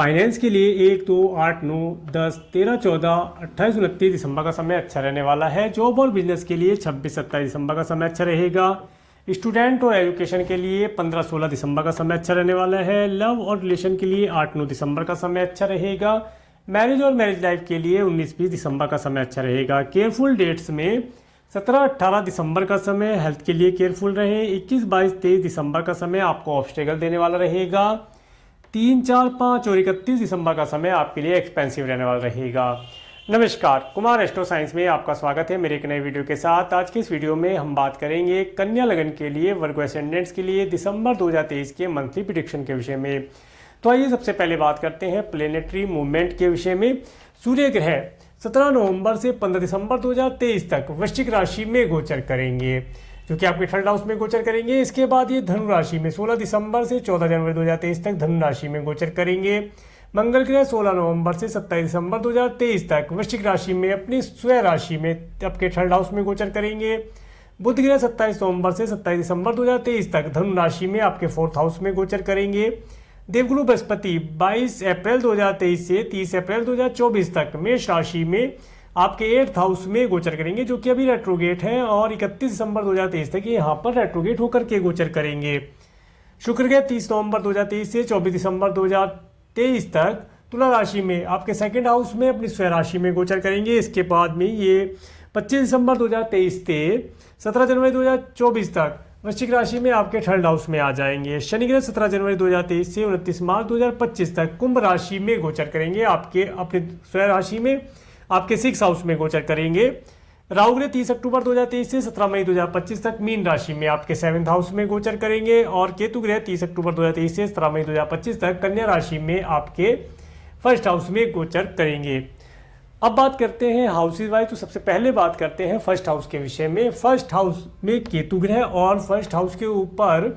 Finance के लिए 1, 2, 8, 9, 10, 13, 14, 28, 29 दिसंबर का समय अच्छा रहने वाला है। जॉब और बिजनेस के लिए 26, 27 दिसंबर का समय अच्छा रहेगा। स्टूडेंट और एजुकेशन के लिए 15, 16 दिसंबर का समय अच्छा रहने वाला है। लव और रिलेशन के लिए 8, 9 दिसंबर का समय अच्छा रहेगा। मैरिज और मैरिज लाइफ के लिए 19, 20 दिसंबर का समय अच्छा रहेगा। केयरफुल डेट्स में 17, 18 दिसंबर का समय हेल्थ के लिए केयरफुल रहे। 21, 22, 23 दिसंबर का समय आपको ऑब्स्टेकल देने वाला रहेगा। 3, 4, 5 और 31 दिसंबर का समय आपके लिए एक्सपेंसिव रहने वाला रहेगा। नमस्कार, कुमार एस्ट्रो साइंस में आपका स्वागत है मेरे एक नए वीडियो के साथ। आज के इस वीडियो में हम बात करेंगे कन्या लगन के लिए वर्गो एसेंडेंट्स के लिए दिसंबर 2023 के मंथली प्रेडिक्शन के विषय में। तो आइए सबसे पहले बात करते हैं प्लेनेटरी मूवमेंट के विषय में। सूर्य ग्रह 17 नवंबर से 15 दिसंबर 2023 तक वृश्चिक राशि में गोचर करेंगे, जो कि आपके थर्ड हाउस में गोचर करेंगे। इसके बाद ये धनु राशि में 16 दिसंबर से 14 जनवरी 2023 तक धनु राशि में गोचर करेंगे। मंगल ग्रह 16 नवंबर से 27 दिसंबर 2023 तक वृश्चिक राशि में अपनी स्वयं राशि में आपके थर्ड हाउस में गोचर करेंगे। बुध ग्रह 27 नवंबर से 27 दिसंबर 2023 तक धनु राशि में आपके फोर्थ हाउस में गोचर करेंगे। देवगुरु बृहस्पति 22 अप्रैल 2023 से 30 अप्रैल 2024 तक मेष राशि में आपके 8th हाउस में गोचर करेंगे, जो कि अभी रेट्रोगेट है, और 31 दिसंबर 2023 तक ये यहाँ पर रेट्रोगेट होकर के गोचर करेंगे। शुक्र ग्रह 30 नवंबर 2023 से 24 दिसंबर 2023 तक तुला राशि में आपके सेकंड हाउस में अपनी स्वयं राशि में गोचर करेंगे। इसके बाद में ये 25 दिसंबर 2023 से 17 जनवरी 2024 तक वृश्चिक राशि में आपके थर्ड हाउस में आ जाएंगे। शनि ग्रह 17 जनवरी 2023 से 29 मार्च 2025 तक कुंभ राशि में गोचर करेंगे, आपके अपने स्वयं राशि में आपके 6th हाउस में गोचर करेंगे। राहु ग्रह 30 अक्टूबर 2023 से 17 मई 2025 तक मीन राशि में आपके 7th हाउस में गोचर करेंगे, और केतु ग्रह 30 अक्टूबर 2023 से 17 मई 2025 तक कन्या राशि में आपके फर्स्ट हाउस में गोचर करेंगे। अब बात करते हैं हाउसेज वाइज। तो सबसे पहले बात करते हैं फर्स्ट हाउस के विषय में। फर्स्ट हाउस में केतु ग्रह और फर्स्ट हाउस के ऊपर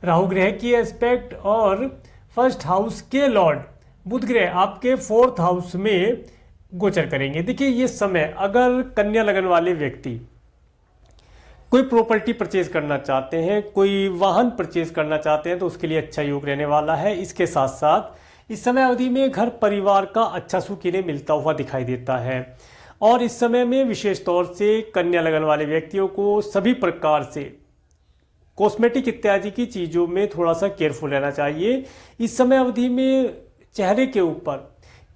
राहु ग्रह की एस्पेक्ट, और फर्स्ट हाउस के लॉर्ड बुध ग्रह आपके 4th हाउस में गोचर करेंगे। देखिए, ये समय अगर कन्या लगन वाले व्यक्ति कोई प्रॉपर्टी परचेज करना चाहते हैं, कोई वाहन परचेज करना चाहते हैं, तो उसके लिए अच्छा योग रहने वाला है। इसके साथ साथ इस समय अवधि में घर परिवार का अच्छा सुख इन्हें मिलता हुआ दिखाई देता है, और इस समय में विशेष तौर से कन्या लगन वाले व्यक्तियों को सभी प्रकार से कॉस्मेटिक इत्यादि की चीज़ों में थोड़ा सा केयरफुल रहना चाहिए। इस समय अवधि में चेहरे के ऊपर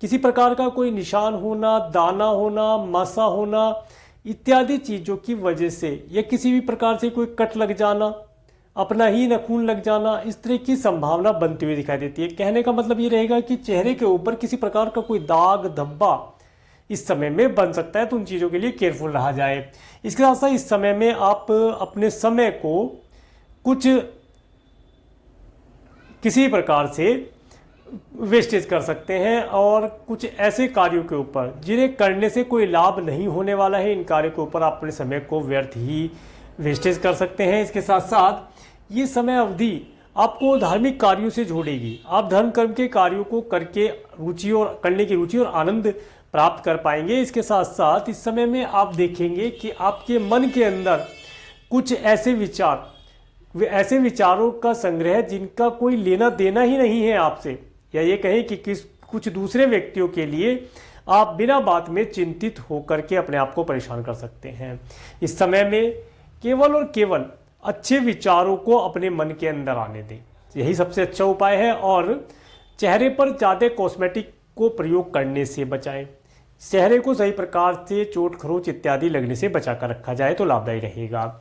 किसी प्रकार का कोई निशान होना, दाना होना, मासा होना इत्यादि चीज़ों की वजह से, या किसी भी प्रकार से कोई कट लग जाना, अपना ही नाखून लग जाना, इस तरह की संभावना बनती हुई दिखाई देती है। कहने का मतलब ये रहेगा कि चेहरे के ऊपर किसी प्रकार का कोई दाग धब्बा इस समय में बन सकता है, तो उन चीज़ों के लिए केयरफुल रहा जाए। इसके साथ साथ इस समय में आप अपने समय को कुछ किसी प्रकार से वेस्टेज कर सकते हैं, और कुछ ऐसे कार्यों के ऊपर जिन्हें करने से कोई लाभ नहीं होने वाला है, इन कार्यों के ऊपर आप अपने समय को व्यर्थ ही वेस्टेज कर सकते हैं। इसके साथ साथ ये समय अवधि आपको धार्मिक कार्यों से जोड़ेगी। आप धर्म कर्म के कार्यों को करके रुचि और करने की रुचि और आनंद प्राप्त कर पाएंगे। इसके साथ साथ इस समय में आप देखेंगे कि आपके मन के अंदर कुछ ऐसे विचारों का संग्रह जिनका कोई लेना देना ही नहीं है आपसे, या ये कहें कि कुछ दूसरे व्यक्तियों के लिए आप बिना बात में चिंतित होकर के अपने आप को परेशान कर सकते हैं। इस समय में केवल और केवल अच्छे विचारों को अपने मन के अंदर आने दें, यही सबसे अच्छा उपाय है। और चेहरे पर ज़्यादा कॉस्मेटिक को प्रयोग करने से बचाएं। चेहरे को सही प्रकार से चोट खरोच इत्यादि लगने से बचा कर रखा जाए तो लाभदायी रहेगा।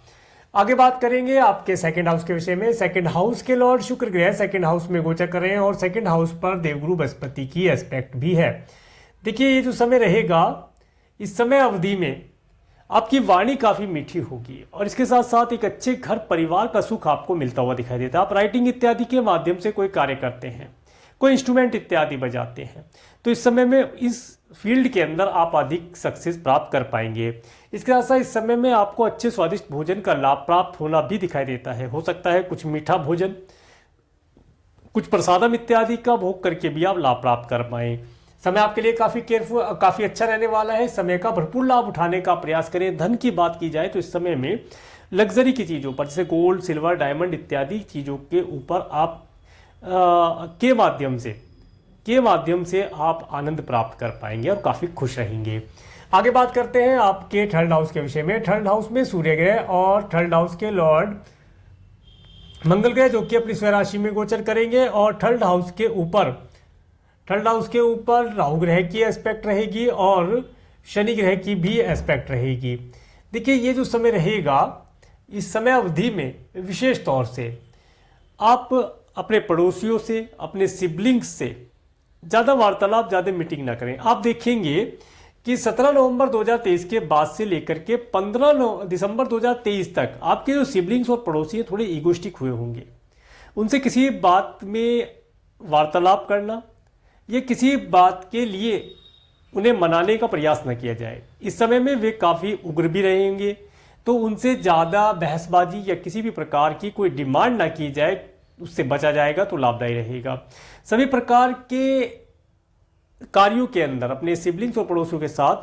आगे बात करेंगे आपके सेकंड हाउस के विषय में। सेकंड हाउस के लॉर्ड शुक्र ग्रह सेकंड हाउस में गोचर कर रहे हैं, और सेकंड हाउस पर देवगुरु बृहस्पति की एस्पेक्ट भी है। देखिए, ये जो समय रहेगा, इस समय अवधि में आपकी वाणी काफ़ी मीठी होगी, और इसके साथ साथ एक अच्छे घर परिवार का सुख आपको मिलता हुआ दिखाई देता है। आप राइटिंग इत्यादि के माध्यम से कोई कार्य करते हैं, कोई इंस्ट्रूमेंट इत्यादि बजाते हैं, तो इस समय में इस फील्ड के अंदर आप अधिक सक्सेस प्राप्त कर पाएंगे। इसके साथ साथ इस समय में आपको अच्छे स्वादिष्ट भोजन का लाभ प्राप्त होना भी दिखाई देता है। हो सकता है कुछ मीठा भोजन, कुछ प्रसादम इत्यादि का भोग करके भी आप लाभ प्राप्त कर पाएँ। समय आपके लिए काफ़ी अच्छा रहने वाला है। समय का भरपूर लाभ उठाने का प्रयास करें। धन की बात की जाए तो इस समय में लग्जरी की चीज़ों पर, जैसे गोल्ड, सिल्वर, डायमंड इत्यादि चीज़ों के ऊपर आप के माध्यम से के माध्यम से आप आनंद प्राप्त कर पाएंगे और काफ़ी खुश रहेंगे। आगे बात करते हैं आपके थर्ड हाउस के विषय में। थर्ड हाउस में सूर्य ग्रह और थर्ड हाउस के लॉर्ड मंगल ग्रह जो कि अपनी स्वराशि राशि में गोचर करेंगे, और थर्ड हाउस के ऊपर राहु ग्रह की एस्पेक्ट रहेगी और शनि ग्रह की भी एस्पेक्ट रहेगी। देखिए, ये जो समय रहेगा, इस समय अवधि में विशेष तौर से आप अपने पड़ोसियों से, अपने सिबलिंग्स से ज़्यादा वार्तालाप, ज़्यादा मीटिंग ना करें। आप देखेंगे कि 17 नवंबर 2023 के बाद से लेकर के 15 दिसंबर 2023 तक आपके जो सिबलिंग्स और पड़ोसी हैं थोड़े ईगोस्टिक हुए होंगे। उनसे किसी बात में वार्तालाप करना या किसी बात के लिए उन्हें मनाने का प्रयास न किया जाए। इस समय में वे काफ़ी उग्र भी रहेंगे, तो उनसे ज़्यादा बहसबाजी या किसी भी प्रकार की कोई डिमांड ना की जाए, उससे बचा जाएगा तो लाभदायी रहेगा। सभी प्रकार के कार्यों के अंदर अपने सिबलिंग्स और पड़ोसियों के साथ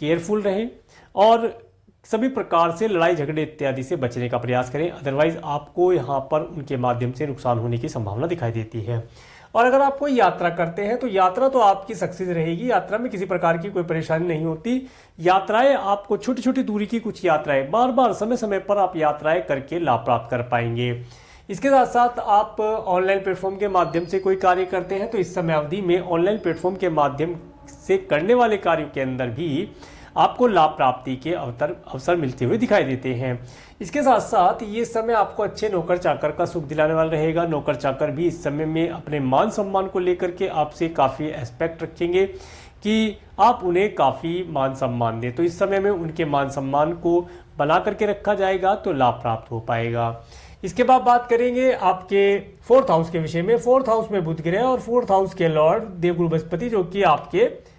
केयरफुल रहें और सभी प्रकार से लड़ाई झगड़े इत्यादि से बचने का प्रयास करें, अदरवाइज आपको यहाँ पर उनके माध्यम से नुकसान होने की संभावना दिखाई देती है। और अगर आप कोई यात्रा करते हैं तो यात्रा तो आपकी सक्सेस रहेगी, यात्रा में किसी प्रकार की कोई परेशानी नहीं होती। यात्राएं आपको छोटी छोटी दूरी की कुछ यात्राएं बार बार समय समय पर आप यात्राएं करके लाभ प्राप्त कर पाएंगे। इसके साथ साथ आप ऑनलाइन प्लेटफॉर्म के माध्यम से कोई कार्य करते हैं तो इस समय अवधि में ऑनलाइन प्लेटफॉर्म के माध्यम से करने वाले कार्यों के अंदर भी आपको लाभ प्राप्ति के अवसर मिलते हुए दिखाई देते हैं। इसके साथ साथ ये समय आपको अच्छे नौकर चाकर का सुख दिलाने वाला रहेगा। नौकर चाकर भी इस समय में अपने मान सम्मान को लेकर के आपसे काफ़ी एस्पेक्ट रखेंगे कि आप उन्हें काफ़ी मान सम्मान दें, तो इस समय में उनके मान सम्मान को बना करके रखा जाएगा तो लाभ प्राप्त हो पाएगा। इसके बाद बात करेंगे आपके फोर्थ हाउस के विषय में। फोर्थ हाउस में बुध ग्रह और फोर्थ हाउस के लॉर्ड देवगुरु बृहस्पति जो कि आपके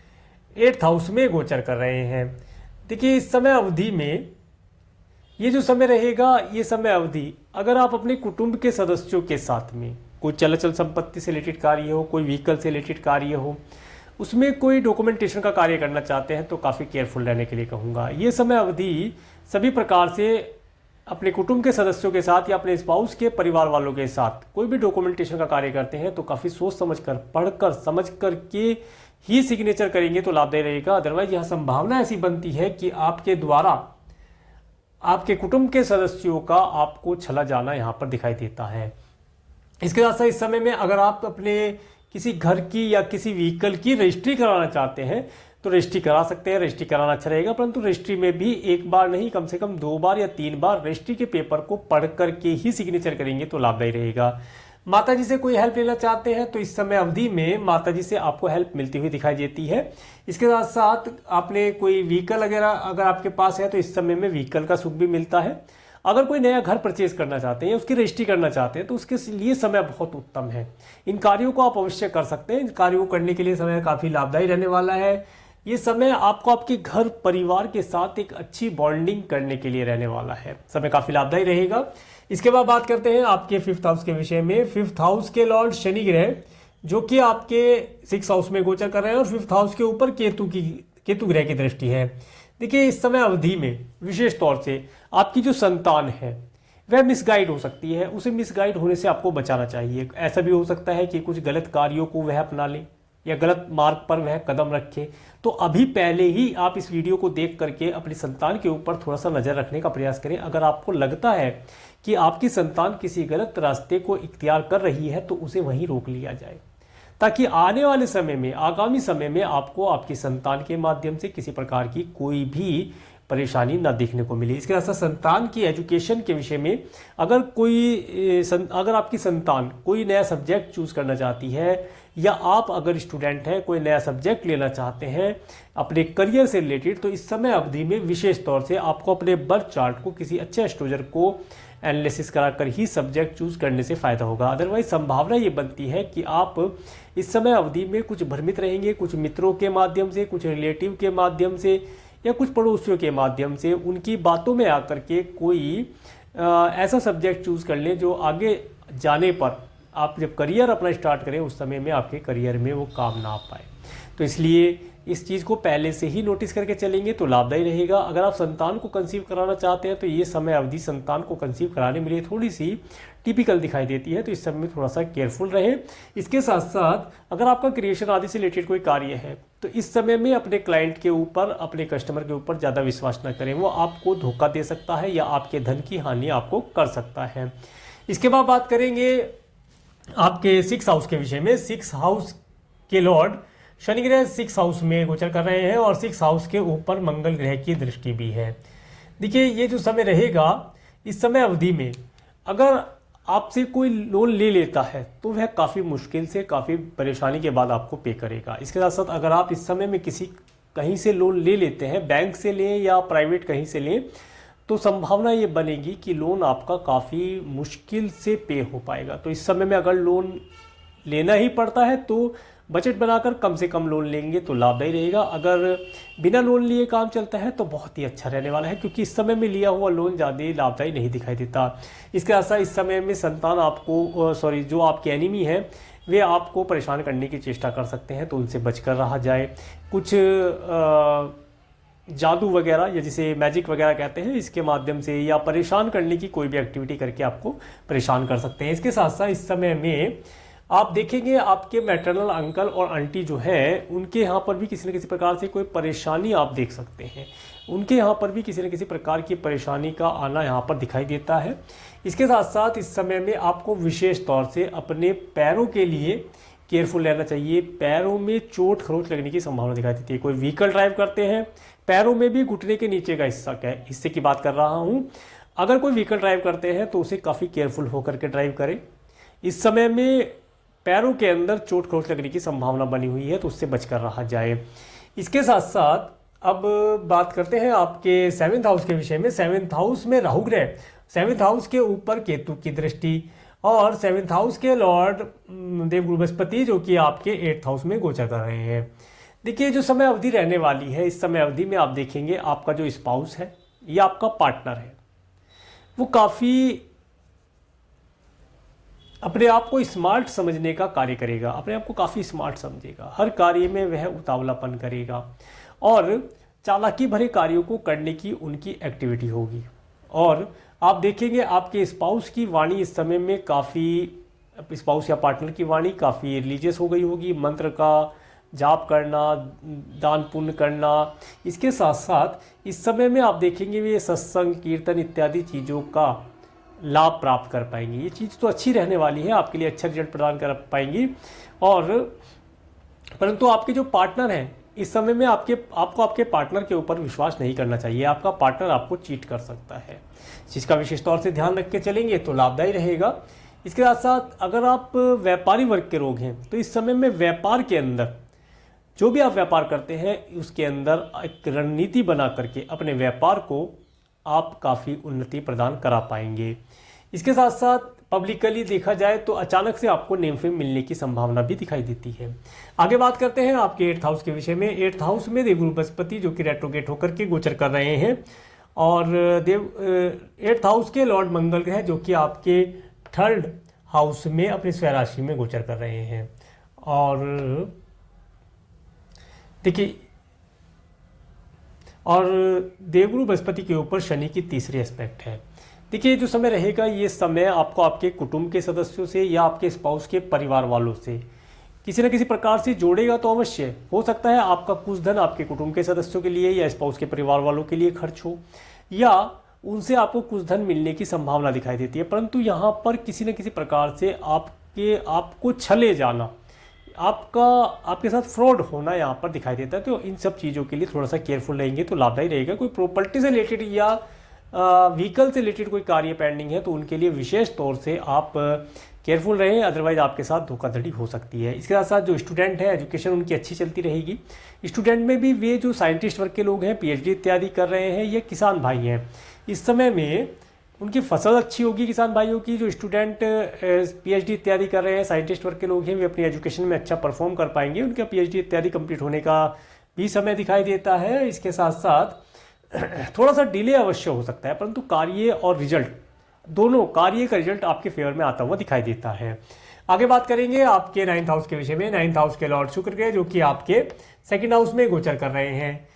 8th हाउस में गोचर कर रहे हैं। देखिए, इस समय अवधि में ये जो समय रहेगा, ये समय अवधि अगर आप अपने कुटुंब के सदस्यों के साथ में कोई चल संपत्ति से रिलेटेड कार्य हो, कोई व्हीकल से रिलेटेड कार्य हो, उसमें कोई डॉक्यूमेंटेशन का कार्य करना चाहते हैं तो काफ़ी केयरफुल रहने के लिए कहूँगा। ये समय अवधि सभी प्रकार से अपने कुटुंब के सदस्यों के साथ या अपने स्पाउस के परिवार वालों के साथ कोई भी डॉक्यूमेंटेशन का कार्य करते हैं तो काफ़ी सोच समझ कर, पढ़कर, समझ कर के ही सिग्नेचर करेंगे तो लाभदायी रहेगा। अदरवाइज यह संभावना ऐसी बनती है कि आपके द्वारा आपके कुटुंब के सदस्यों का आपको छला जाना यहाँ पर दिखाई देता है। इसके साथ साथ इस समय में अगर आप अपने किसी घर की या किसी व्हीकल की रजिस्ट्री कराना चाहते हैं तो रजिस्ट्री करा सकते हैं। रजिस्ट्री कराना अच्छा रहेगा, परंतु रजिस्ट्री में भी एक बार नहीं, कम से कम 2 बार या 3 बार रजिस्ट्री के पेपर को पढ़ करके ही सिग्नेचर करेंगे तो लाभदायी रहेगा। माताजी से कोई हेल्प लेना चाहते हैं तो इस समय अवधि में माताजी से आपको हेल्प मिलती हुई दिखाई देती है। इसके साथ साथ आपने कोई व्हीकल वगैरह अगर आपके पास है तो इस समय में व्हीकल का सुख भी मिलता है। अगर कोई नया घर परचेज करना चाहते हैं या उसकी रजिस्ट्री करना चाहते हैं तो उसके लिए समय बहुत उत्तम है। इन कार्यों को आप अवश्य कर सकते हैं। इन कार्यों को करने के लिए समय काफ़ी लाभदायी रहने वाला है। ये समय आपको आपके घर परिवार के साथ एक अच्छी बॉन्डिंग करने के लिए रहने वाला है। समय काफ़ी लाभदायी रहेगा। इसके बाद बात करते हैं आपके 5th हाउस के विषय में। 5th हाउस के लॉर्ड शनि ग्रह जो कि आपके 6th हाउस में गोचर कर रहे हैं और 5th हाउस के ऊपर केतु ग्रह की दृष्टि है। देखिए, इस समय अवधि में विशेष तौर से आपकी जो संतान है वह मिसगाइड हो सकती है। उसे मिसगाइड होने से आपको बचाना चाहिए। ऐसा भी हो सकता है कि कुछ गलत कार्यों को वह अपना ले या गलत मार्ग पर वह कदम रखे। तो अभी पहले ही आप इस वीडियो को देख करके अपनी संतान के ऊपर थोड़ा सा नज़र रखने का प्रयास करें। अगर आपको लगता है कि आपकी संतान किसी गलत रास्ते को इख्तियार कर रही है तो उसे वहीं रोक लिया जाए, ताकि आने वाले समय में, आगामी समय में आपको आपकी संतान के माध्यम से किसी प्रकार की कोई भी परेशानी ना देखने को मिले। इसके साथ संतान की एजुकेशन के विषय में अगर आपकी संतान कोई नया सब्जेक्ट चूज़ करना चाहती है या आप अगर स्टूडेंट हैं कोई नया सब्जेक्ट लेना चाहते हैं अपने करियर से रिलेटेड, तो इस समय अवधि में विशेष तौर से आपको अपने बर्थ चार्ट को किसी अच्छे एस्ट्रोलॉजर को एनालिसिस कराकर ही सब्जेक्ट चूज़ करने से फ़ायदा होगा। अदरवाइज संभावना ये बनती है कि आप इस समय अवधि में कुछ भ्रमित रहेंगे, कुछ मित्रों के माध्यम से, कुछ रिलेटिव के माध्यम से या कुछ पड़ोसियों के माध्यम से उनकी बातों में आकर के कोई ऐसा सब्जेक्ट चूज़ कर लें जो आगे जाने पर आप जब करियर अपना स्टार्ट करें उस समय में आपके करियर में वो काम ना आ पाए। तो इसलिए इस चीज़ को पहले से ही नोटिस करके चलेंगे तो लाभदायी रहेगा। अगर आप संतान को कंसीव कराना चाहते हैं तो ये समय अवधि संतान को कंसीव कराने में लिए थोड़ी सी टिपिकल दिखाई देती है, तो इस समय में थोड़ा सा केयरफुल रहें। इसके साथ साथ अगर आपका क्रिएशन आदि से रिलेटेड कोई कार्य है तो इस समय में अपने क्लाइंट के ऊपर, अपने कस्टमर के ऊपर ज़्यादा विश्वास न करें, वो आपको धोखा दे सकता है या आपके धन की हानि आपको कर सकता है। इसके बाद बात करेंगे आपके 6 हाउस के विषय में। 6 हाउस के लॉर्ड शनि ग्रह 6 हाउस में गोचर कर रहे हैं और 6 हाउस के ऊपर मंगल ग्रह की दृष्टि भी है। देखिए ये जो समय रहेगा, इस समय अवधि में अगर आपसे कोई लोन ले लेता है तो वह काफ़ी मुश्किल से, काफ़ी परेशानी के बाद आपको पे करेगा। इसके साथ साथ अगर आप इस समय में कहीं से लोन ले लेते हैं, बैंक से लें या प्राइवेट कहीं से लें, तो संभावना ये बनेगी कि लोन आपका काफ़ी मुश्किल से पे हो पाएगा। तो इस समय में अगर लोन लेना ही पड़ता है तो बजट बनाकर कम से कम लोन लेंगे तो लाभदायी रहेगा। अगर बिना लोन लिए काम चलता है तो बहुत ही अच्छा रहने वाला है, क्योंकि इस समय में लिया हुआ लोन ज़्यादा लाभदायी नहीं दिखाई देता। इसके साथ इस समय में संतान आपको जो आपके एनिमी है वे आपको परेशान करने की चेष्टा कर सकते हैं, तो उनसे बचकर रहा जाए। कुछ जादू वगैरह या जिसे मैजिक वगैरह कहते हैं, इसके माध्यम से या परेशान करने की कोई भी एक्टिविटी करके आपको परेशान कर सकते हैं। इसके साथ साथ इस समय में आप देखेंगे आपके मैटरनल अंकल और आंटी जो है उनके यहाँ पर भी किसी न किसी प्रकार से कोई परेशानी आप देख सकते हैं। उनके यहाँ पर भी किसी न किसी प्रकार की परेशानी का आना यहाँ पर दिखाई देता है। इसके साथ साथ इस समय में आपको विशेष तौर से अपने पैरों के लिए केयरफुल रहना चाहिए। पैरों में चोट खरोच लगने की संभावना दिखाई देती है। कोई व्हीकल ड्राइव करते हैं, पैरों में भी घुटने के नीचे का हिस्से की बात कर रहा हूँ, अगर कोई व्हीकल ड्राइव करते हैं तो उसे काफ़ी केयरफुल होकर के ड्राइव करें। इस समय में पैरों के अंदर चोट खरोच लगने की संभावना बनी हुई है, तो उससे बचकर रहा जाए। इसके साथ साथ अब बात करते हैं आपके 7th हाउस के विषय में। 7th हाउस में राहु ग्रह, 7th हाउस के ऊपर केतु की दृष्टि और 7th हाउस के लॉर्ड देवगुरु बृहस्पति जो कि आपके 8th हाउस में गोचर कर रहे हैं। देखिए जो समय अवधि रहने वाली है, इस समय अवधि में आप देखेंगे आपका जो स्पाउस है या आपका पार्टनर है वो काफ़ी अपने आप को स्मार्ट समझने का कार्य करेगा, अपने आप को काफ़ी स्मार्ट समझेगा। हर कार्य में वह उतावलापन करेगा और चालाकी भरे कार्यों को करने की उनकी एक्टिविटी होगी। और आप देखेंगे आपके स्पाउस की वाणी इस समय में काफ़ी, स्पाउस या पार्टनर की वाणी काफ़ी रिलीजियस हो गई होगी। मंत्र का जाप करना, दान पुण्य करना। इसके साथ साथ इस समय में आप देखेंगे वे सत्संग, कीर्तन इत्यादि चीज़ों का लाभ प्राप्त कर पाएंगे। ये चीज़ तो अच्छी रहने वाली है, आपके लिए अच्छा रिजल्ट प्रदान कर पाएंगी। और परंतु आपके जो पार्टनर हैं इस समय में आपको आपके पार्टनर के ऊपर विश्वास नहीं करना चाहिए। आपका पार्टनर आपको चीट कर सकता है, जिसका विशेष तौर से ध्यान रख के चलेंगे तो लाभदायी रहेगा। इसके साथ साथ अगर आप व्यापारी वर्ग के लोग हैं तो इस समय में व्यापार के अंदर जो भी आप व्यापार करते हैं उसके अंदर एक रणनीति बना करके अपने व्यापार को आप काफ़ी उन्नति प्रदान करा पाएंगे। इसके साथ साथ पब्लिकली देखा जाए तो अचानक से आपको नेम फेम मिलने की संभावना भी दिखाई देती है। आगे बात करते हैं आपके 8th हाउस के विषय में। 8th हाउस में देवगुरु बृहस्पति जो कि रेट्रोगेट होकर के गोचर कर रहे हैं और 8th हाउस के लॉर्ड मंगल ग्रह जो कि आपके 3rd हाउस में अपनी स्वराशि में गोचर कर रहे हैं। और देखिए, और देवगुरु बृहस्पति के ऊपर शनि की तीसरी एस्पेक्ट है। देखिए जो समय रहेगा ये समय आपको आपके कुटुंब के सदस्यों से या आपके स्पाउस के परिवार वालों से किसी न किसी प्रकार से जोड़ेगा। तो अवश्य हो सकता है आपका कुछ धन आपके कुटुंब के सदस्यों के लिए या स्पाउस के परिवार वालों के लिए खर्च हो, या उनसे आपको कुछ धन मिलने की संभावना दिखाई देती है। परंतु यहाँ पर किसी न किसी प्रकार से आपको छले जाना, आपके साथ फ्रॉड होना यहाँ पर दिखाई देता है। तो इन सब चीज़ों के लिए थोड़ा सा केयरफुल रहेंगे तो लाभदायी रहेगा। कोई प्रॉपर्टी से रिलेटेड या व्हीकल से रिलेटेड कोई कार्य पेंडिंग है तो उनके लिए विशेष तौर से आप केयरफुल रहें, अदरवाइज आपके साथ धोखाधड़ी हो सकती है। इसके साथ साथ जो स्टूडेंट है एजुकेशन उनकी अच्छी चलती रहेगी। स्टूडेंट में भी वे जो साइंटिस्ट वर्ग के लोग हैं, पीएचडी इत्यादि कर रहे हैं, या किसान भाई हैं, इस समय में उनकी फसल अच्छी होगी। किसान भाइयों की जो स्टूडेंट पीएचडी इत्यादि कर रहे हैं, साइंटिस्ट वर्ग के लोग हैं, वे अपनी एजुकेशन में अच्छा परफॉर्म कर पाएंगे। उनका पीएचडी इत्यादि कंप्लीट होने का भी समय दिखाई देता है। इसके साथ साथ थोड़ा सा डिले अवश्य हो सकता है, परंतु कार्य और रिजल्ट दोनों, कार्य का रिजल्ट आपके फेवर में आता हुआ दिखाई देता है। आगे बात करेंगे आपके 9th हाउस के विषय में। 9th हाउस के लॉर्ड शुक्र के जो कि आपके 2nd हाउस में गोचर कर रहे हैं।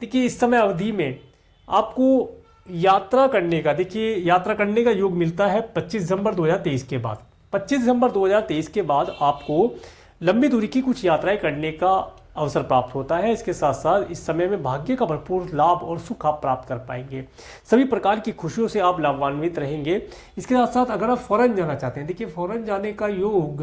देखिए इस समय अवधि में आपको यात्रा करने का योग मिलता है 25 दिसंबर 2023 के बाद। 25 दिसंबर 2023 के बाद आपको लंबी दूरी की कुछ यात्राएं करने का अवसर प्राप्त होता है। इसके साथ साथ इस समय में भाग्य का भरपूर लाभ और सुख आप प्राप्त कर पाएंगे। सभी प्रकार की खुशियों से आप लाभान्वित रहेंगे। इसके साथ साथ अगर आप फॉरेन जाना चाहते हैं, देखिए फॉरेन जाने का योग,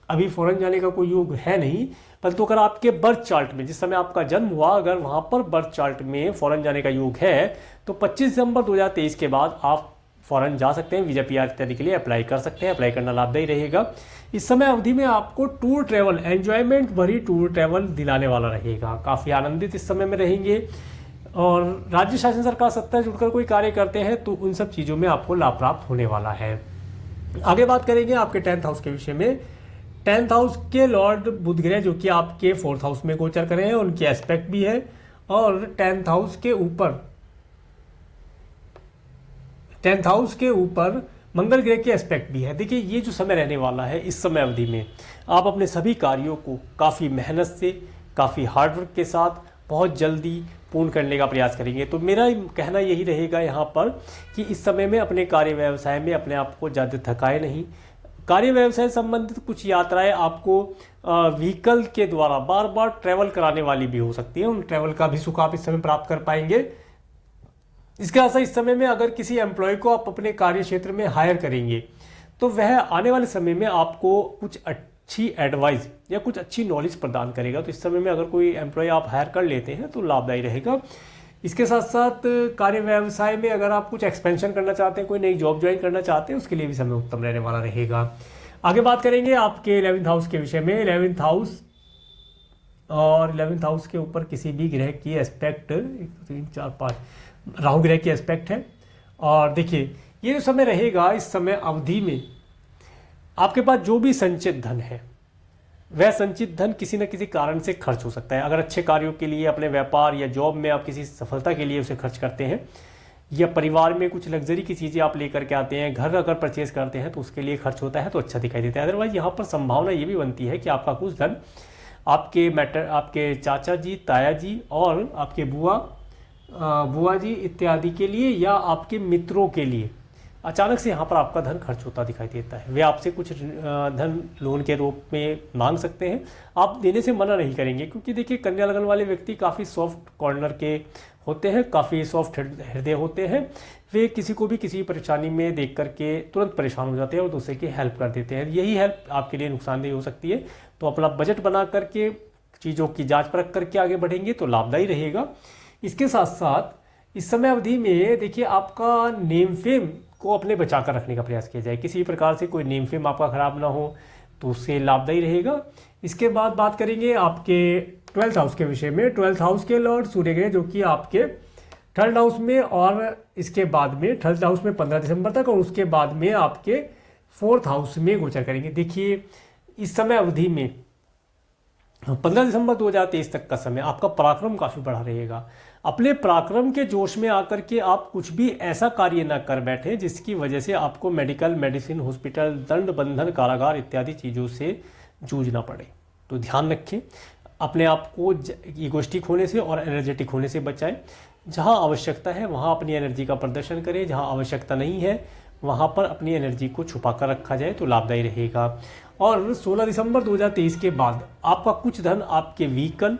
अभी फॉरेन जाने का कोई योग है नहीं, परंतु अगर आपके बर्थ चार्ट में जिस समय आपका जन्म हुआ अगर वहां पर बर्थ चार्ट में फॉरेन जाने का योग है तो 25 दिसंबर 2023 के बाद आप फॉरेन जा सकते हैं। वीजा पीआर इत्यादि के लिए अप्लाई कर सकते हैं। अप्लाई करना लाभदायी रहेगा। इस समय अवधि में आपको टूर ट्रैवल, एंजॉयमेंट भरी टूर ट्रैवल दिलाने वाला रहेगा। काफ़ी आनंदित इस समय में रहेंगे। और राज्य शासन सरकार सत्ता से जुड़कर कोई कार्य करते हैं तो उन सब चीज़ों में आपको लाभ प्राप्त होने वाला है। आगे बात करेंगे आपके 10th हाउस के विषय में। 10th हाउस के लॉर्ड बुध ग्रह जो कि आपके 4th हाउस में गोचर कर रहे हैं, उनके एस्पेक्ट भी है। और 10th हाउस के ऊपर मंगल ग्रह के एस्पेक्ट भी है। देखिए ये जो समय रहने वाला है, इस समय अवधि में आप अपने सभी कार्यों को काफ़ी मेहनत से, काफ़ी हार्डवर्क के साथ बहुत जल्दी पूर्ण करने का प्रयास करेंगे। तो मेरा कहना यही रहेगा यहाँ पर कि इस समय में अपने कार्य व्यवसाय में अपने आप को ज़्यादा थकाए नहीं। कार्य व्यवसाय संबंधित कुछ यात्राएं आपको व्हीकल के द्वारा बार बार ट्रैवल कराने वाली भी हो सकती है। उन ट्रैवल का भी सुख आप इस समय प्राप्त कर पाएंगे। इसके साथ इस समय में अगर किसी एम्प्लॉय को आप अपने कार्य क्षेत्र में हायर करेंगे तो वह आने वाले समय में आपको कुछ अच्छी एडवाइस या कुछ अच्छी नॉलेज प्रदान करेगा। तो इस समय में अगर कोई एम्प्लॉय आप हायर कर लेते हैं तो लाभदायी रहेगा। इसके साथ साथ कार्य व्यवसाय में अगर आप कुछ एक्सपेंशन करना चाहते हैं, कोई नई जॉब ज्वाइन करना चाहते हैं, उसके लिए भी समय उत्तम रहने वाला रहेगा। आगे बात करेंगे आपके 11th हाउस के विषय में। 11th हाउस और 11th हाउस के ऊपर किसी भी ग्रह की एस्पेक्ट 1 3 4 5 राहु ग्रह की एस्पेक्ट है। और देखिए ये जो समय रहेगा, इस समय अवधि में आपके पास जो भी संचित धन है वह संचित धन किसी न किसी कारण से खर्च हो सकता है। अगर अच्छे कार्यों के लिए, अपने व्यापार या जॉब में आप किसी सफलता के लिए उसे खर्च करते हैं, या परिवार में कुछ लग्जरी की चीज़ें आप लेकर के आते हैं, घर अगर परचेज करते हैं तो उसके लिए खर्च होता है तो अच्छा दिखाई देता है। अदरवाइज यहाँ पर संभावना ये भी बनती है कि आपका कुछ धन आपके चाचा जी, ताया जी और आपके बुआ जी इत्यादि के लिए या आपके मित्रों के लिए अचानक से यहाँ पर आपका धन खर्च होता दिखाई देता है। वे आपसे कुछ धन लोन के रूप में मांग सकते हैं, आप देने से मना नहीं करेंगे। क्योंकि देखिए कन्या लगन वाले व्यक्ति काफ़ी सॉफ्ट कॉर्नर के होते हैं, काफ़ी सॉफ्ट हृदय होते हैं। वे किसी को भी किसी परेशानी में देख करके तुरंत परेशान हो जाते हैं और दूसरे की हेल्प कर देते हैं। यही हेल्प आपके लिए नुकसानदेह हो सकती है। तो अपना बजट बना करके चीज़ों की जाँच परख करके आगे बढ़ेंगे तो लाभदायी रहेगा। इसके साथ साथ इस समय अवधि में देखिए आपका नेम फेम को अपने बचा कर रखने का प्रयास किया जाए। किसी प्रकार से कोई नेम फेम आपका खराब ना हो तो उससे लाभदायी रहेगा। इसके बाद बात करेंगे आपके 12th हाउस के विषय में। 12th हाउस के लॉर्ड सूर्य ग्रह जो कि आपके 3rd हाउस में और इसके बाद में 3rd हाउस में 15 दिसंबर तक और उसके बाद में आपके 4th हाउस में गोचर करेंगे। देखिए इस समय अवधि में 15 दिसंबर 2023 तक का समय आपका पराक्रम काफ़ी बढ़ा रहेगा। अपने पराक्रम के जोश में आकर के आप कुछ भी ऐसा कार्य न कर बैठे जिसकी वजह से आपको मेडिकल, मेडिसिन, हॉस्पिटल, दंड, बंधन, कारागार इत्यादि चीज़ों से जूझना पड़े। तो ध्यान रखें, अपने आप को ईगोइस्टिक होने से और एनर्जेटिक होने से बचाएं। जहां आवश्यकता है वहां अपनी एनर्जी का प्रदर्शन करें, जहां आवश्यकता नहीं है वहां पर अपनी एनर्जी को छुपा कर रखा जाए तो लाभदायी रहेगा। और 16 दिसंबर 2023 के बाद आपका कुछ धन आपके व्हीकल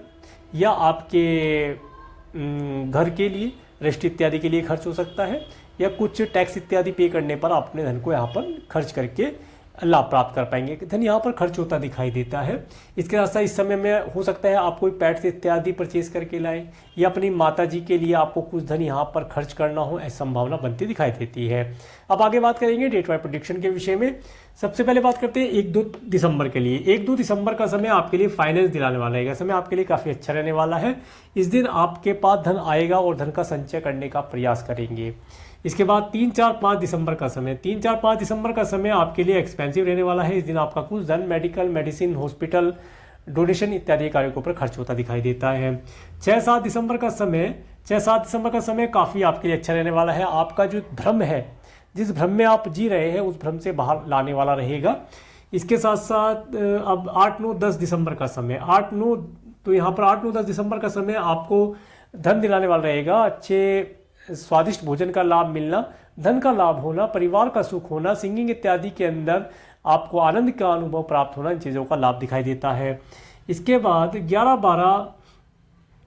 या आपके घर के लिए, रेस्ट इत्यादि के लिए खर्च हो सकता है, या कुछ टैक्स इत्यादि पे करने पर आप अपने धन को यहाँ पर खर्च करके लाभ प्राप्त कर पाएंगे। धन यहाँ पर खर्च होता दिखाई देता है। इसके साथ साथ इस समय में हो सकता है आप कोई पैट्स इत्यादि परचेज करके लाएं या अपनी माता जी के लिए आपको कुछ धन यहाँ पर खर्च करना हो, ऐसी संभावना बनती दिखाई देती है। अब आगे बात करेंगे डेट वाइज प्रेडिक्शन के विषय में। सबसे पहले बात करते हैं 1-2 दिसंबर के लिए। 1-2 दिसंबर का समय आपके लिए फाइनेंस दिलाने वाला है। समय आपके लिए काफ़ी अच्छा रहने वाला है। इस दिन आपके पास धन आएगा और धन का संचय करने का प्रयास करेंगे। इसके बाद 3-4-5 दिसंबर का समय, 3-4-5 दिसंबर का समय आपके लिए एक्सपेंसिव रहने वाला है। इस दिन आपका कुछ धन मेडिकल, मेडिसिन, हॉस्पिटल, डोनेशन इत्यादि कार्यों के ऊपर खर्च होता दिखाई देता है। 6-7 दिसंबर का समय काफ़ी आपके लिए अच्छा रहने वाला है। आपका जो भ्रम है जिस भ्रम में आप जी रहे हैं उस भ्रम से बाहर लाने वाला रहेगा। इसके साथ साथ अब 8, 9, 10 दिसंबर का समय, 8, 9, तो यहाँ पर 8, 9, 10 दिसंबर का समय आपको धन दिलाने वाला रहेगा। अच्छे स्वादिष्ट भोजन का लाभ मिलना, धन का लाभ होना, परिवार का सुख होना, सिंगिंग इत्यादि के अंदर आपको आनंद का अनुभव प्राप्त होना, इन चीज़ों का लाभ दिखाई देता है। इसके बाद 11, 12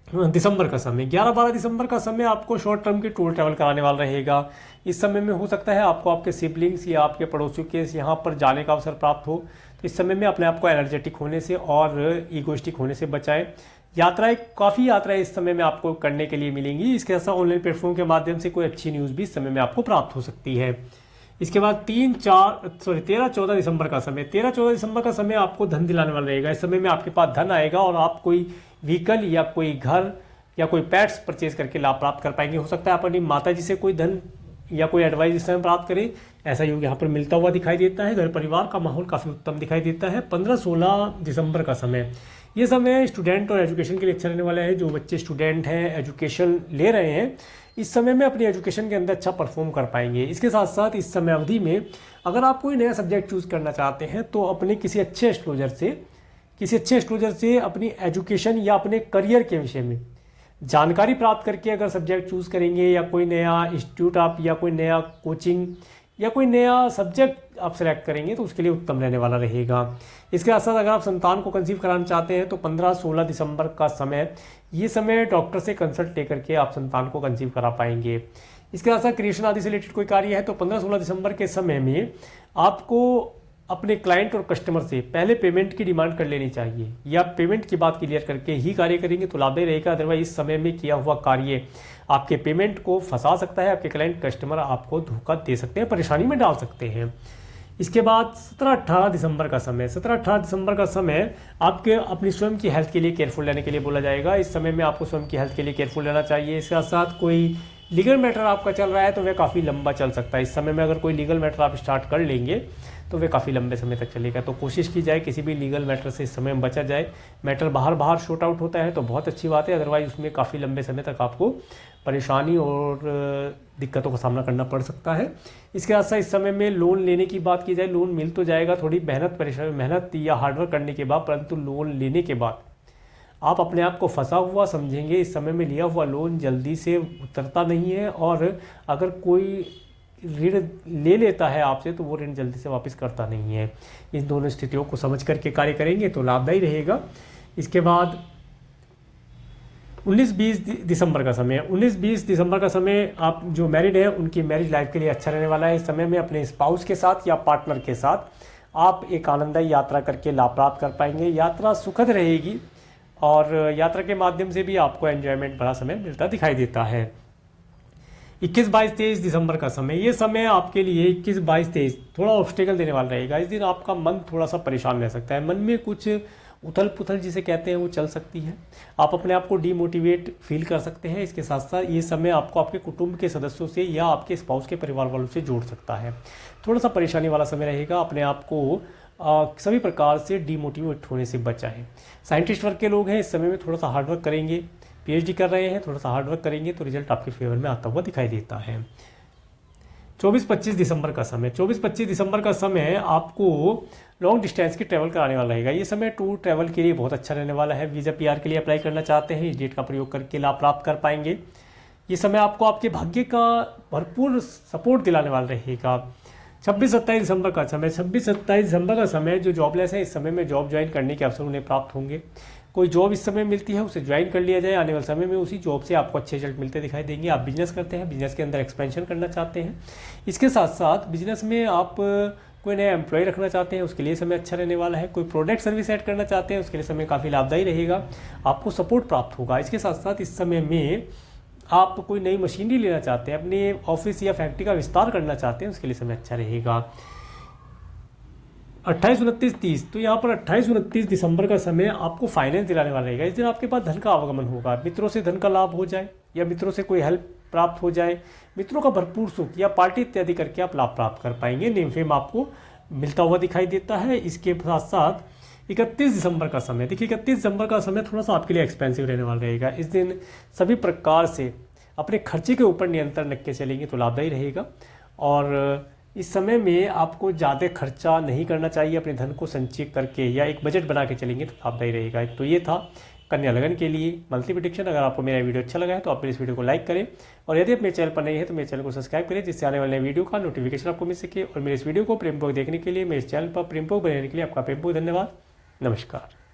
दिसंबर का समय, 11, 12 दिसंबर का समय आपको शॉर्ट टर्म की टूर ट्रैवल कराने वाला रहेगा। इस समय में हो सकता है आपको आपके सिबलिंग्स या आपके पड़ोसियों के यहाँ पर जाने का अवसर प्राप्त हो। तो इस समय में अपने आप को एनर्जेटिक होने से और ईगोइस्टिक होने से बचाएं। यात्राएं, काफ़ी यात्राएं इस समय में आपको करने के लिए मिलेंगी। इसके साथ ऑनलाइन प्लेटफॉर्म के माध्यम से कोई अच्छी न्यूज़ भी इस समय में आपको प्राप्त हो सकती है। इसके बाद 13, 14 दिसंबर का समय, 13, 14 दिसंबर का समय आपको धन दिलाने वाला रहेगा। इस समय में आपके पास धन आएगा और आप कोई व्हीकल या कोई घर या कोई पैट्स परचेज करके लाभ प्राप्त कर पाएंगे। हो सकता है आप अपनी माता जी से कोई धन या कोई एडवाइस इस समय प्राप्त करें, ऐसा योग यहाँ पर मिलता हुआ दिखाई देता है। घर परिवार का माहौल काफ़ी उत्तम दिखाई देता है। 15, 16 दिसंबर का समय, ये समय स्टूडेंट और एजुकेशन के लिए अच्छा रहने वाला है। जो बच्चे स्टूडेंट हैं, एजुकेशन ले रहे हैं, इस समय में अपनी एजुकेशन के अंदर अच्छा परफॉर्म कर पाएंगे। इसके साथ साथ इस समय अवधि में अगर आप कोई नया सब्जेक्ट चूज़ करना चाहते हैं तो अपने किसी अच्छे एस्ट्रोलॉजर से अपनी एजुकेशन या अपने करियर के विषय में जानकारी प्राप्त करके अगर सब्जेक्ट चूज़ करेंगे या कोई नया इंस्टीट्यूट आप या कोई नया कोचिंग या कोई नया सब्जेक्ट आप सेलेक्ट करेंगे तो उसके लिए उत्तम रहने वाला रहेगा। इसके साथ साथ अगर आप संतान को कंसीव कराना चाहते हैं तो 15, 16 दिसंबर का समय, ये समय डॉक्टर से कंसल्ट लेकर के आप संतान को कंसीव करा पाएंगे। इसके साथ साथ क्रिएशन आदि से रिलेटेड कोई कार्य है तो 15, 16 दिसंबर के समय में आपको अपने क्लाइंट और कस्टमर से पहले पेमेंट की डिमांड कर लेनी चाहिए या पेमेंट की बात क्लियर करके ही कार्य करेंगे तो लाभदायी रहेगा। अदरवाइज इस समय में किया हुआ कार्य आपके पेमेंट को फंसा सकता है। आपके क्लाइंट कस्टमर आपको धोखा दे सकते हैं, परेशानी में डाल सकते हैं। इसके बाद 17, 18 दिसंबर का समय, 17, 18 दिसंबर का समय आपके अपनी स्वयं की हेल्थ के लिए केयरफुल रहने के लिए बोला जाएगा। इस समय में आपको स्वयं की हेल्थ के लिए केयरफुल रहना चाहिए। इसके साथ साथ कोई लीगल मैटर आपका चल रहा है तो वह काफ़ी लंबा चल सकता है। इस समय में अगर कोई लीगल मैटर आप स्टार्ट कर लेंगे तो वे काफ़ी लंबे समय तक चलेगा। तो कोशिश की जाए किसी भी लीगल मैटर से इस समय में बचा जाए। मैटर बाहर शॉर्ट आउट होता है तो बहुत अच्छी बात है, अदरवाइज उसमें काफ़ी लंबे समय तक आपको परेशानी और दिक्कतों का सामना करना पड़ सकता है। इसके साथ साथ इस समय में लोन लेने की बात की जाए, लोन मिल तो जाएगा थोड़ी मेहनत या हार्डवर्क करने के बाद, परंतु लोन लेने के बाद आप अपने आप को फंसा हुआ समझेंगे। इस समय में लिया हुआ लोन जल्दी से उतरता नहीं है और अगर कोई ऋण ले लेता है आपसे तो वो ऋण जल्दी से वापस करता नहीं है। इन दोनों स्थितियों को समझ करके कार्य करेंगे तो लाभदायी रहेगा। इसके बाद 19-20 दिसंबर का समय, 19-20 दिसंबर का समय आप जो मैरिड हैं उनकी मैरिज लाइफ के लिए अच्छा रहने वाला है। इस समय में अपने स्पाउस के साथ या पार्टनर के साथ आप एक आनंददायी यात्रा करके लाभ प्राप्त कर पाएंगे। यात्रा सुखद रहेगी और यात्रा के माध्यम से भी आपको एंजॉयमेंट बड़ा समय मिलता दिखाई देता है। 21, 22, 23 दिसंबर का समय, ये समय आपके लिए 21, 22, 23 थोड़ा ऑब्स्टेकल देने वाला रहेगा। इस दिन आपका मन थोड़ा सा परेशान रह सकता है, मन में कुछ उथल पुथल जिसे कहते हैं वो चल सकती है। आप अपने आप को डीमोटिवेट फील कर सकते हैं। इसके साथ साथ ये समय आपको आपके कुटुंब के सदस्यों से या आपके स्पाउस के परिवार वालों से जोड़ सकता है। थोड़ा सा परेशानी वाला समय रहेगा। अपने आप को सभी प्रकार से डीमोटिवेट होने से बचाएं। साइंटिस्ट वर्ग के लोग हैं, इस समय में थोड़ा सा हार्डवर्क करेंगे, पीएचडी कर रहे हैं, थोड़ा सा हार्डवर्क करेंगे तो रिजल्ट आपके फेवर में आता हुआ दिखाई देता है। 24-25 दिसंबर का समय, 24-25 दिसंबर का समय आपको लॉन्ग डिस्टेंस की ट्रैवल कराने वाला रहेगा। ये समय टूर ट्रैवल के लिए बहुत अच्छा रहने वाला है। वीज़ा पीआर के लिए अप्लाई करना चाहते हैं, इस डेट का प्रयोग करके लाभ प्राप्त कर पाएंगे। ये समय आपको आपके भाग्य का भरपूर सपोर्ट दिलाने वाला रहेगा। 26-27 दिसंबर का समय, 26-27 दिसंबर का समय जो जॉबलेस है इस समय में जॉब ज्वाइन करने के अवसर उन्हें प्राप्त होंगे। कोई जॉब इस समय मिलती है उसे ज्वाइन कर लिया जाए। आने वाले समय में उसी जॉब से आपको अच्छे रिजल्ट मिलते दिखाई देंगे। आप बिजनेस करते हैं, बिजनेस के अंदर एक्सपेंशन करना चाहते हैं, इसके साथ साथ बिजनेस में आप कोई नया एम्प्लॉय रखना चाहते हैं उसके लिए समय अच्छा रहने वाला है। कोई प्रोडक्ट सर्विस ऐड करना चाहते हैं उसके लिए समय काफ़ी लाभदायी रहेगा, आपको सपोर्ट प्राप्त होगा। इसके साथ साथ इस समय में आप कोई नई मशीनरी लेना चाहते हैं, अपने ऑफिस या फैक्ट्री का विस्तार करना चाहते हैं उसके लिए समय अच्छा रहेगा। 28, 29, 30, तो यहाँ पर 28, 29 दिसंबर का समय आपको फाइनेंस दिलाने वाला रहेगा। इस दिन आपके पास धन का आवागमन होगा, मित्रों से धन का लाभ हो जाए या मित्रों से कोई हेल्प प्राप्त हो जाए, मित्रों का भरपूर सुख या पार्टी इत्यादि करके आप लाभ प्राप्त कर पाएंगे। नेम फेम आपको मिलता हुआ दिखाई देता है। इसके साथ साथ 31 दिसंबर का समय, देखिए 31 दिसंबर का समय थोड़ा सा आपके लिए एक्सपेंसिव रहने वाला रहेगा। इस दिन सभी प्रकार से अपने खर्चे के ऊपर नियंत्रण रख के चलेंगे तो लाभदायी रहेगा। और इस समय में आपको ज़्यादा खर्चा नहीं करना चाहिए, अपने धन को संचय करके या एक बजट बना के चलेंगे तो लाभदायी रहेगा। तो ये था कन्या लगन के लिए मंथली प्रेडिक्शन। अगर आपको मेरा वीडियो अच्छा लगा है तो आप मेरे इस वीडियो को लाइक करें, और यदि आप मेरे चैनल पर नहीं है तो मेरे चैनल को सब्सक्राइब करें, जिससे आने वाले वीडियो का नोटिफिकेशन आपको मिल सके। और मेरे इस वीडियो को प्रेमपूर्वक देखने के लिए, मेरे इस चैनल पर प्रेमपूर्वक रहने के लिए आपका प्रेमपूर्वक धन्यवाद। नमस्कार।